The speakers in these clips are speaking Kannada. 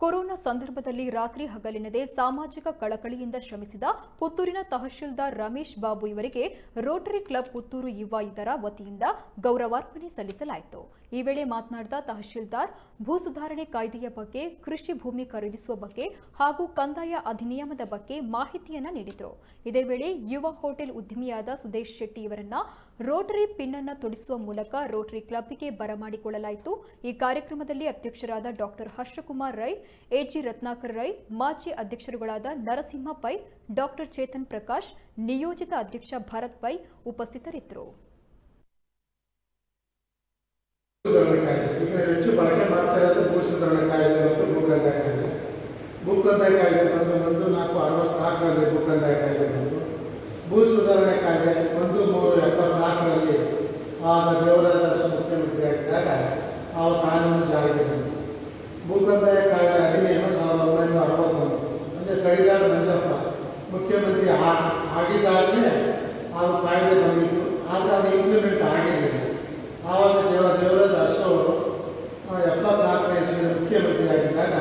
ಕೊರೋನಾ ಸಂದರ್ಭದಲ್ಲಿ ರಾತ್ರಿ ಹಗಲಿನದೇ ಸಾಮಾಜಿಕ ಕಳಕಳಿಯಿಂದ ಶ್ರಮಿಸಿದ ಪುತ್ತೂರಿನ ತಹಶೀಲ್ದಾರ್ ರಮೇಶ್ ಬಾಬು ಇವರಿಗೆ ರೋಟರಿ ಕ್ಲಬ್ ಪುತ್ತೂರು ಯುವ ಇದರ ವತಿಯಿಂದ ಗೌರವಾರ್ಪಣೆ ಸಲ್ಲಿಸಲಾಯಿತು. ಈ ವೇಳೆ ಮಾತನಾಡಿದ ತಹಶೀಲ್ದಾರ್ ಭೂ ಸುಧಾರಣೆ ಕಾಯ್ದೆಯ ಬಗ್ಗೆ, ಕೃಷಿ ಭೂಮಿ ಖರೀದಿಸುವ ಬಗ್ಗೆ ಹಾಗೂ ಕಂದಾಯ ಅಧಿನಿಯಮದ ಬಗ್ಗೆ ಮಾಹಿತಿಯನ್ನ ನೀಡಿದರು. ಇದೇ ವೇಳೆ ಯುವ ಹೋಟೆಲ್ ಉದ್ಯಮಿಯಾದ ಸುದೇಶ್ ಶೆಟ್ಟಿ ಇವರನ್ನ ರೋಟರಿ ಪಿನ್ ಅನ್ನು ತೊಡಿಸುವ ಮೂಲಕ ರೋಟರಿ ಕ್ಲಬ್ಗೆ ಬರಮಾಡಿಕೊಳ್ಳಲಾಯಿತು. ಈ ಕಾರ್ಯಕ್ರಮದಲ್ಲಿ ಅಧ್ಯಕ್ಷರಾದ ಡಾಕ್ಟರ್ ಹರ್ಷಕುಮಾರ್ ರೈ, ಎಜಿ ರತ್ನಾಕರ್ ರೈ, ಮಾಜಿ ಅಧ್ಯಕ್ಷರುಗಳಾದ ನರಸಿಂಹ ಪೈ, ಡಾಕ್ಟರ್ ಚೇತನ್ ಪ್ರಕಾಶ್, ನಿಯೋಜಿತ ಅಧ್ಯಕ್ಷ ಭರತ್ ಪೈ ಉಪಸ್ಥಿತರಿದ್ದರು. ಹೆಚ್ಚು ಬಳಕೆ ಮಾಡ್ತಾ ಇರೋದು ಭೂ ಸುಧಾರಣೆ ಕಾಯ್ದೆ ಮತ್ತು ಭೂಕಂದಾಯ ಕಾಯ್ದೆ. ಭೂಕಂದಾಯ ಕಾಯ್ದೆ ಬಂದು 1464ರಲ್ಲಿ ಭೂಕಂದಾಯ ಕಾಯ್ದೆ ಬಂತು. ಭೂ ಸುಧಾರಣೆ ಕಾಯ್ದೆ 1374ರಲ್ಲಿ ಆಗ ದೇವರಾಜ ಅರಸು ಮುಖ್ಯಮಂತ್ರಿ ಆಗಿದ್ದಾಗ ಆ ಕಾನೂನು ಜಾರಿಗೆ ಬಂತು. ಭೂಕಂದಾಯ ಕಾಯ್ದೆ ಅಧಿನಿಯಮ 1961 ಅಂದರೆ ಕಡಿದಾಳ ಮಂಜಪ್ಪ ಮುಖ್ಯಮಂತ್ರಿ ಆಗಿದ್ದಾಗಲೇ ಆ ಕಾಯ್ದೆ ಬಂದಿತ್ತು. ಆದರೆ ಅದು ಇಂಪ್ಲಿಮೆಂಟ್ ಆಗಿರಲಿಲ್ಲ. ಆವಾಗ ದೇವರಾಜ ಅರಸು ಅವರು 74ನೇ ಇಸ್ವಿಯಲ್ಲಿ ಮುಖ್ಯಮಂತ್ರಿ ಆಗಿದ್ದಾಗ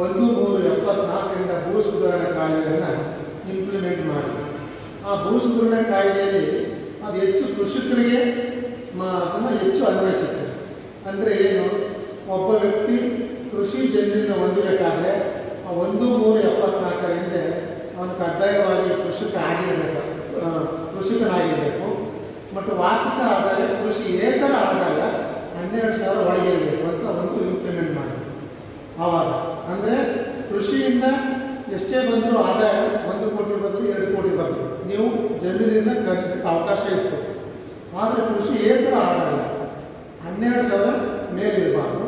1374ರಿಂದ ಭೂ ಸುಧಾರಣೆ ಕಾಯ್ದೆಯನ್ನು ಇಂಪ್ಲಿಮೆಂಟ್ ಮಾಡಿದ್ರು. ಆ ಭೂ ಸುಧಾರಣೆ ಕಾಯ್ದೆಯಲ್ಲಿ ಅದು ಹೆಚ್ಚು ಕೃಷಿಕರಿಗೆ ಅದನ್ನು ಹೆಚ್ಚು ಅನ್ವಯಿಸುತ್ತೆ. ಅಂದರೆ ಏನು, ಒಬ್ಬ ವ್ಯಕ್ತಿ ಕೃಷಿ ಜಮೀನನ್ನು ಹೊಂದಬೇಕಾದ್ರೆ 1374ರಿಂದ ಅವನು ಕಡ್ಡಾಯವಾಗಿ ಕೃಷಿಕನಾಗಿರಬೇಕು ಮತ್ತು ವಾರ್ಷಿಕ ಆದಾಯ ಕೃಷಿಯೇತರ ಆದಾಯ 12,000 ಒಳಗೆ ಇರಬೇಕು ಅಂತ ಒಂದು ಇಂಪ್ಲಿಮೆಂಟ್ ಮಾಡಿದ್ರು. ಆವಾಗ ಅಂದರೆ ಕೃಷಿಯಿಂದ ಎಷ್ಟೇ ಬಂದರೂ ಆದಾಯ 1 ಕೋಟಿ ಬಂದರೂ 2 ಕೋಟಿ ಬರ್ತದೆ, ನೀವು ಜಮೀನನ್ನು ಖರೀದಿಸೋಕ್ಕೆ ಅವಕಾಶ ಇತ್ತು. ಆದರೆ ಕೃಷಿಯೇತರ ಆದಾಯ 12,000 ಮೇಲಿರಬಾರ್ದು.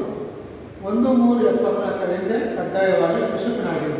1374ರಿಂದ ಕಡ್ಡಾಯವಾಗಿ ಕೃಷಿಕನಾಗಿರಬೇಕು.